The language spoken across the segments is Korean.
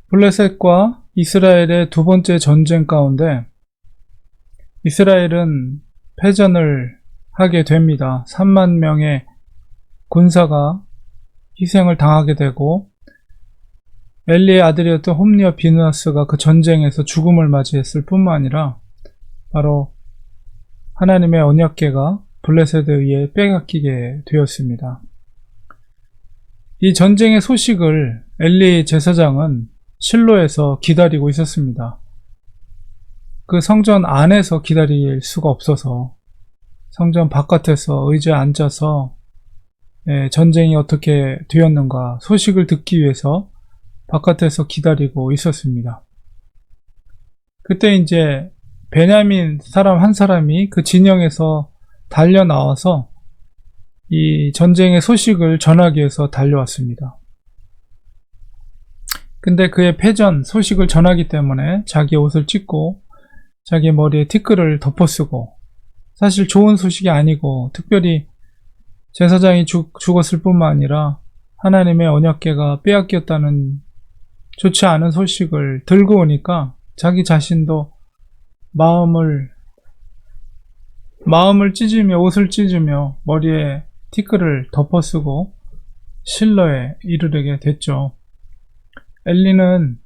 블레셋과 이스라엘의 두 번째 전쟁 가운데 이스라엘은 패전을 하게 됩니다. 3만 명의 군사가 희생을 당하게 되고 엘리의 아들이었던 홈리와 비느하스가 그 전쟁에서 죽음을 맞이했을 뿐만 아니라 바로 하나님의 언약궤가 블레셋에 의해 빼앗기게 되었습니다. 이 전쟁의 소식을 엘리 제사장은 실로에서 기다리고 있었습니다. 그 성전 안에서 기다릴 수가 없어서 성전 바깥에서 의자에 앉아서 전쟁이 어떻게 되었는가 소식을 듣기 위해서 바깥에서 기다리고 있었습니다. 그때 이제 베냐민 사람 한 사람이 그 진영에서 달려 나와서 이 전쟁의 소식을 전하기 위해서 달려왔습니다. 근데 그의 패전 소식을 전하기 때문에 자기 옷을 찢고 자기 머리에 티끌을 덮어쓰고, 사실 좋은 소식이 아니고 특별히 제사장이 죽었을 뿐만 아니라 하나님의 언약궤가 빼앗겼다는 좋지 않은 소식을 들고 오니까 자기 자신도 마음을 찢으며 옷을 찢으며 머리에 티끌을 덮어쓰고 실로에 이르게 됐죠. 엘리는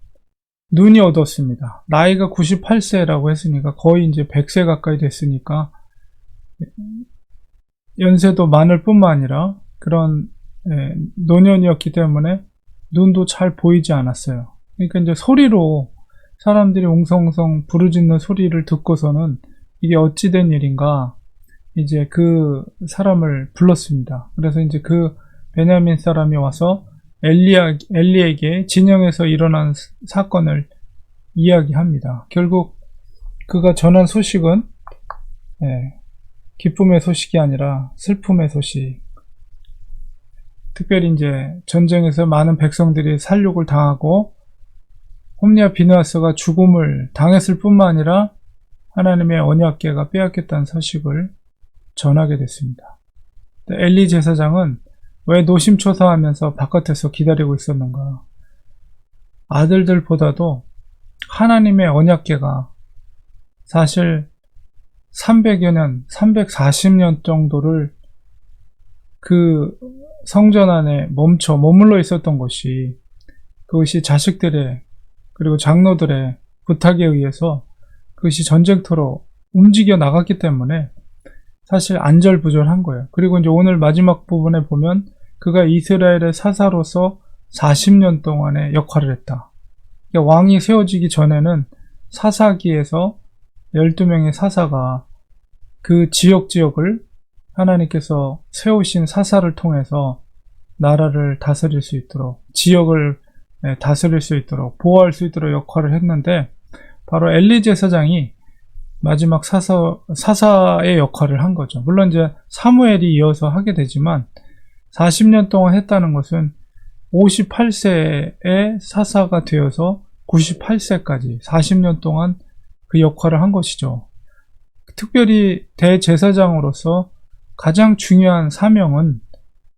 눈이 어두웠습니다. 나이가 98세라고 했으니까 거의 이제 100세 가까이 됐으니까 연세도 많을 뿐만 아니라 그런 노년이었기 때문에 눈도 잘 보이지 않았어요. 그러니까 이제 소리로 사람들이 웅성웅성 부르짖는 소리를 듣고서는 이게 어찌된 일인가 이제 그 사람을 불렀습니다. 그래서 이제 그 베냐민 사람이 와서 엘리에게 진영에서 일어난 사건을 이야기합니다. 결국 그가 전한 소식은 기쁨의 소식이 아니라 슬픔의 소식. 특별히 이제 전쟁에서 많은 백성들이 살육을 당하고 홈리와 비느하스가 죽음을 당했을 뿐만 아니라 하나님의 언약궤가 빼앗겼다는 소식을 전하게 됐습니다. 엘리 제사장은 왜 노심초사하면서 바깥에서 기다리고 있었는가? 아들들보다도 하나님의 언약궤가 사실 300여 년, 340년 정도를 그 성전 안에 머물러 있었던 것이, 그것이 자식들의 그리고 장로들의 부탁에 의해서 그것이 전쟁터로 움직여 나갔기 때문에 사실 안절부절한 거예요. 그리고 이제 오늘 마지막 부분에 보면 그가 이스라엘의 사사로서 40년 동안의 역할을 했다. 그러니까 왕이 세워지기 전에는 사사기에서 12명의 사사가 그 지역을 하나님께서 세우신 사사를 통해서 나라를 다스릴 수 있도록, 지역을 다스릴 수 있도록, 보호할 수 있도록 역할을 했는데, 바로 엘리 제사장이 마지막 사사의 역할을 한 거죠. 물론 이제 사무엘이 이어서 하게 되지만 40년 동안 했다는 것은 58세의 사사가 되어서 98세까지 40년 동안 그 역할을 한 것이죠. 특별히 대제사장으로서 가장 중요한 사명은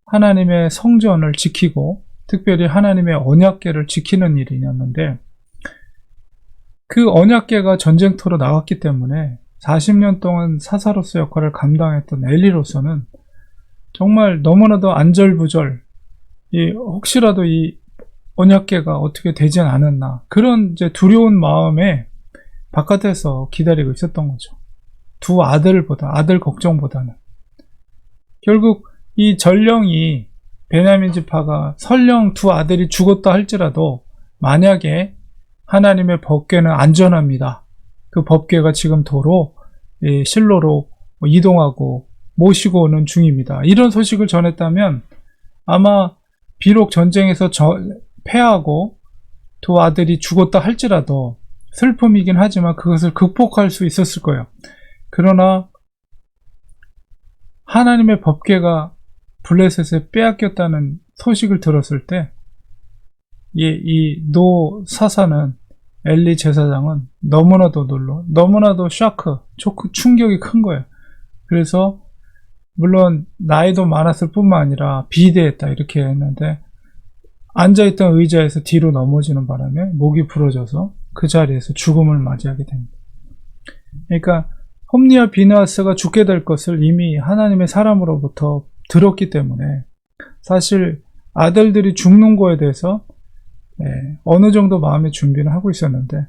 하나님의 성전을 지키고 특별히 하나님의 언약궤를 지키는 일이었는데, 그 언약궤가 전쟁터로 나갔기 때문에 40년 동안 사사로서 역할을 감당했던 엘리로서는 정말 너무나도 안절부절, 혹시라도 이 언약궤가 어떻게 되지 않았나, 그런 이제 두려운 마음에 바깥에서 기다리고 있었던 거죠. 두 아들 걱정보다는. 결국 이 전령이, 베냐민 지파가 설령 두 아들이 죽었다 할지라도 만약에 하나님의 법궤는 안전합니다, 그 법궤가 지금 도로 실로로 이동하고 모시고 오는 중입니다, 이런 소식을 전했다면 아마 비록 전쟁에서 패하고 두 아들이 죽었다 할지라도 슬픔이긴 하지만 그것을 극복할 수 있었을 거예요. 그러나 하나님의 법궤가 블레셋에 빼앗겼다는 소식을 들었을 때 이 노 사사는, 엘리 제사장은 너무나도 너무나도 충격이 큰 거예요. 그래서 물론 나이도 많았을 뿐만 아니라 비대했다 이렇게 했는데, 앉아있던 의자에서 뒤로 넘어지는 바람에 목이 부러져서 그 자리에서 죽음을 맞이하게 됩니다. 그러니까 홈리와 비느하스가 죽게 될 것을 이미 하나님의 사람으로부터 들었기 때문에 사실 아들들이 죽는 거에 대해서 어느 정도 마음의 준비는 하고 있었는데,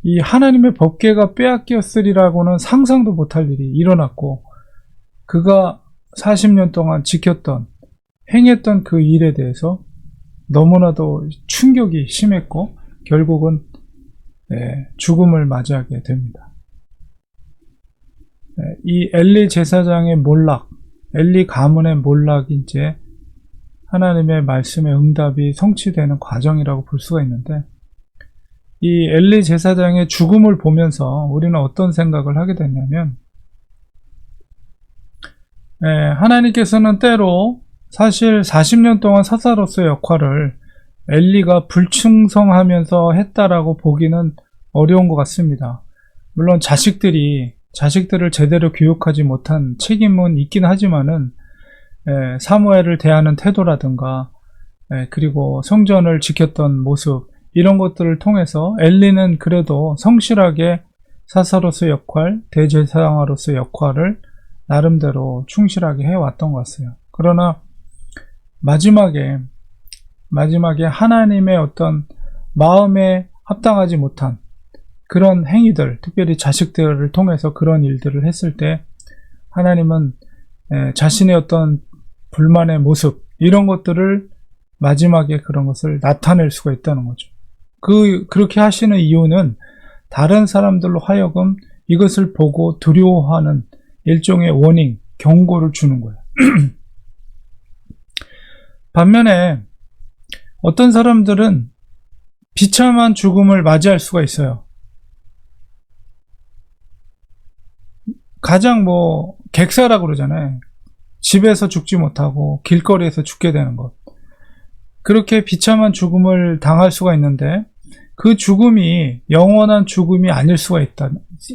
이 하나님의 법궤가 빼앗겼으리라고는 상상도 못할 일이 일어났고, 그가 40년 동안 지켰던, 행했던 그 일에 대해서 너무나도 충격이 심했고 결국은 죽음을 맞이하게 됩니다. 이 엘리 제사장의 몰락, 엘리 가문의 몰락이 이제 하나님의 말씀의 응답이 성취되는 과정이라고 볼 수가 있는데, 이 엘리 제사장의 죽음을 보면서 우리는 어떤 생각을 하게 됐냐면, 하나님께서는 때로 사실 40년 동안 사사로서의 역할을 엘리가 불충성하면서 했다라고 보기는 어려운 것 같습니다. 물론 자식들을 제대로 교육하지 못한 책임은 있긴 하지만은 사무엘을 대하는 태도라든가 그리고 성전을 지켰던 모습, 이런 것들을 통해서 엘리는 그래도 성실하게 사사로서의 역할, 대제사장으로서의 역할을 나름대로 충실하게 해왔던 것 같아요. 그러나 마지막에 하나님의 어떤 마음에 합당하지 못한 그런 행위들, 특별히 자식들을 통해서 그런 일들을 했을 때 하나님은 자신의 어떤 불만의 모습, 이런 것들을 마지막에 그런 것을 나타낼 수가 있다는 거죠. 그렇게 하시는 이유는 다른 사람들로 하여금 이것을 보고 두려워하는 일종의 워닝, 경고를 주는 거예요. 반면에 어떤 사람들은 비참한 죽음을 맞이할 수가 있어요. 가장 객사라고 그러잖아요. 집에서 죽지 못하고 길거리에서 죽게 되는 것. 그렇게 비참한 죽음을 당할 수가 있는데, 그 죽음이 영원한 죽음이 아닐 수가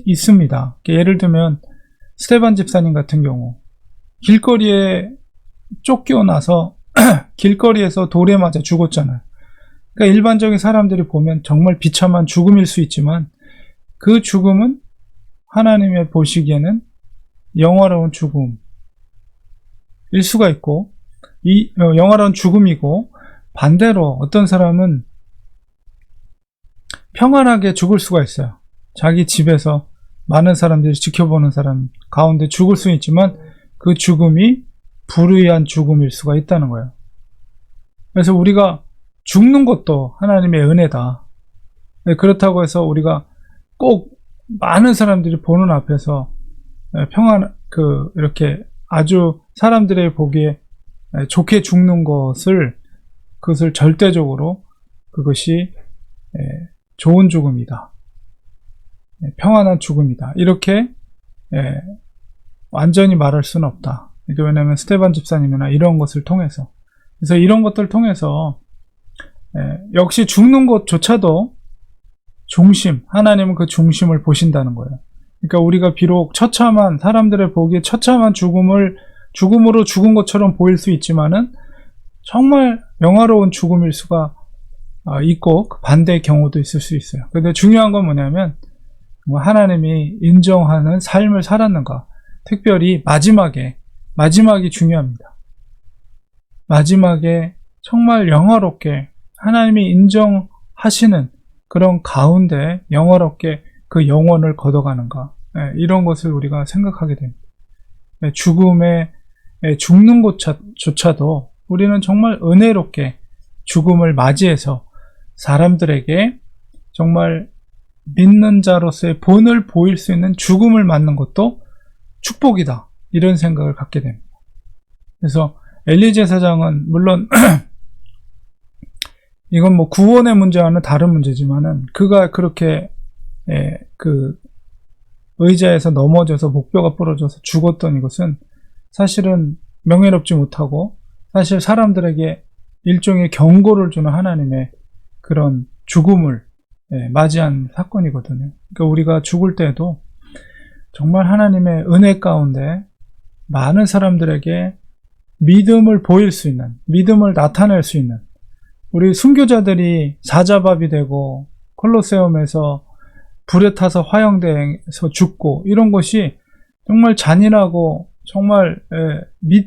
있습니다. 예를 들면 스테반 집사님 같은 경우 길거리에 쫓겨나서 길거리에서 돌에 맞아 죽었잖아요. 그러니까 일반적인 사람들이 보면 정말 비참한 죽음일 수 있지만, 그 죽음은 하나님의 보시기에는 영화로운 죽음일 수가 있고, 이 영화로운 죽음이고, 반대로 어떤 사람은 평안하게 죽을 수가 있어요. 자기 집에서 많은 사람들이 지켜보는 사람 가운데 죽을 수 있지만 그 죽음이 불의한 죽음일 수가 있다는 거예요. 그래서 우리가 죽는 것도 하나님의 은혜다. 그렇다고 해서 우리가 꼭 많은 사람들이 보는 앞에서 이렇게 아주 사람들의 보기에 좋게 죽는 그것을 절대적으로 그것이 좋은 죽음이다, 평안한 죽음이다, 이렇게 완전히 말할 수는 없다. 왜냐하면 스테반 집사님이나 이런 것을 통해서, 그래서 이런 것들을 통해서 역시 죽는 것조차도 하나님은 그 중심을 보신다는 거예요. 그러니까 우리가 비록 사람들의 보기에 처참한 죽음으로 죽은 것처럼 보일 수 있지만은 정말 영화로운 죽음일 수가 있고, 그 반대의 경우도 있을 수 있어요. 근데 중요한 건 뭐냐면, 하나님이 인정하는 삶을 살았는가, 특별히 마지막이 중요합니다. 마지막에 정말 영화롭게 하나님이 인정하시는 그런 가운데 영화롭게 그 영혼을 걷어가는가, 이런 것을 우리가 생각하게 됩니다. 죽는 것조차도 우리는 정말 은혜롭게 죽음을 맞이해서 사람들에게 정말 믿는 자로서의 본을 보일 수 있는 죽음을 맞는 것도 축복이다, 이런 생각을 갖게 됩니다. 그래서 엘리 제사장은 물론 이건 구원의 문제와는 다른 문제지만은, 그가 그렇게 그 의자에서 넘어져서 목뼈가 부러져서 죽었던 이것은 사실은 명예롭지 못하고, 사실 사람들에게 일종의 경고를 주는 하나님의 그런 죽음을 맞이한 사건이거든요. 그러니까 우리가 죽을 때도 정말 하나님의 은혜 가운데 많은 사람들에게 믿음을 보일 수 있는, 믿음을 나타낼 수 있는 우리 순교자들이 사자밥이 되고 콜로세움에서 불에 타서 화형돼서 죽고 이런 것이 정말 잔인하고 정말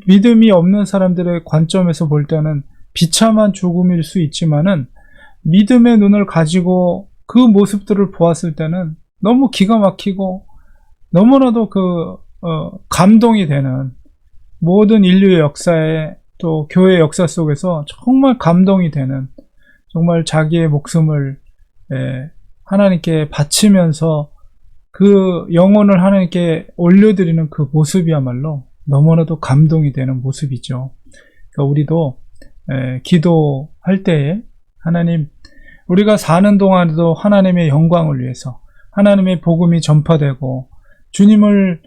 믿음이 없는 사람들의 관점에서 볼 때는 비참한 죽음일 수 있지만은 믿음의 눈을 가지고 그 모습들을 보았을 때는 너무 기가 막히고 너무나도 감동이 되는, 모든 인류의 역사에 또 교회의 역사 속에서 정말 감동이 되는, 정말 자기의 목숨을 하나님께 바치면서 그 영혼을 하나님께 올려드리는 그 모습이야말로 너무나도 감동이 되는 모습이죠. 그러니까 우리도 기도할 때에 하나님, 우리가 사는 동안에도 하나님의 영광을 위해서 하나님의 복음이 전파되고 주님의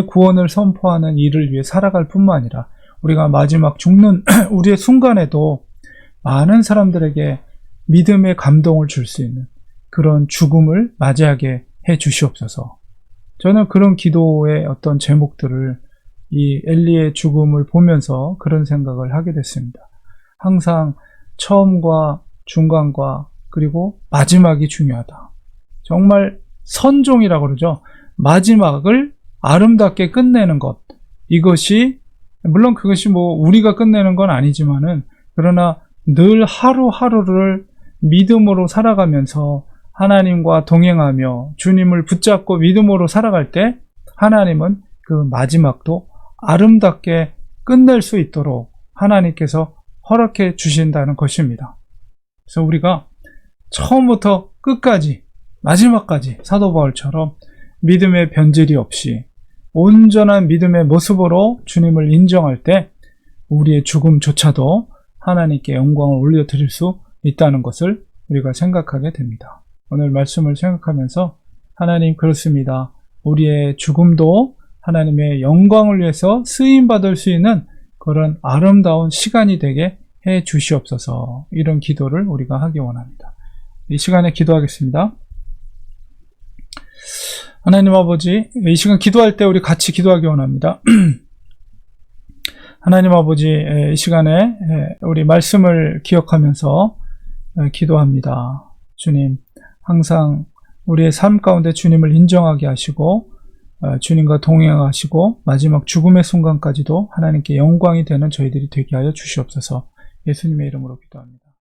구원을 선포하는 일을 위해 살아갈 뿐만 아니라 우리가 마지막 죽는 우리의 순간에도 많은 사람들에게 믿음의 감동을 줄 수 있는 그런 죽음을 맞이하게 해 주시옵소서. 저는 그런 기도의 어떤 제목들을 이 엘리의 죽음을 보면서 그런 생각을 하게 됐습니다. 항상 처음과 중간과 그리고 마지막이 중요하다. 정말 선종이라고 그러죠. 마지막을 아름답게 끝내는 것. 이것이, 물론 그것이 우리가 끝내는 건 아니지만은, 그러나 늘 하루하루를 믿음으로 살아가면서 하나님과 동행하며 주님을 붙잡고 믿음으로 살아갈 때 하나님은 그 마지막도 아름답게 끝낼 수 있도록 하나님께서 허락해 주신다는 것입니다. 그래서 우리가 처음부터 끝까지 마지막까지 사도 바울처럼 믿음의 변질이 없이 온전한 믿음의 모습으로 주님을 인정할 때 우리의 죽음조차도 하나님께 영광을 올려드릴 수 있다는 것을 우리가 생각하게 됩니다. 오늘 말씀을 생각하면서 하나님, 그렇습니다. 우리의 죽음도 하나님의 영광을 위해서 쓰임받을 수 있는 그런 아름다운 시간이 되게 해 주시옵소서. 이런 기도를 우리가 하기 원합니다. 이 시간에 기도하겠습니다. 하나님 아버지, 이 시간 기도할 때 우리 같이 기도하기 원합니다. 하나님 아버지, 이 시간에 우리 말씀을 기억하면서 기도합니다. 주님, 항상 우리의 삶 가운데 주님을 인정하게 하시고 주님과 동행하시고 마지막 죽음의 순간까지도 하나님께 영광이 되는 저희들이 되게 하여 주시옵소서. 예수님의 이름으로 기도합니다.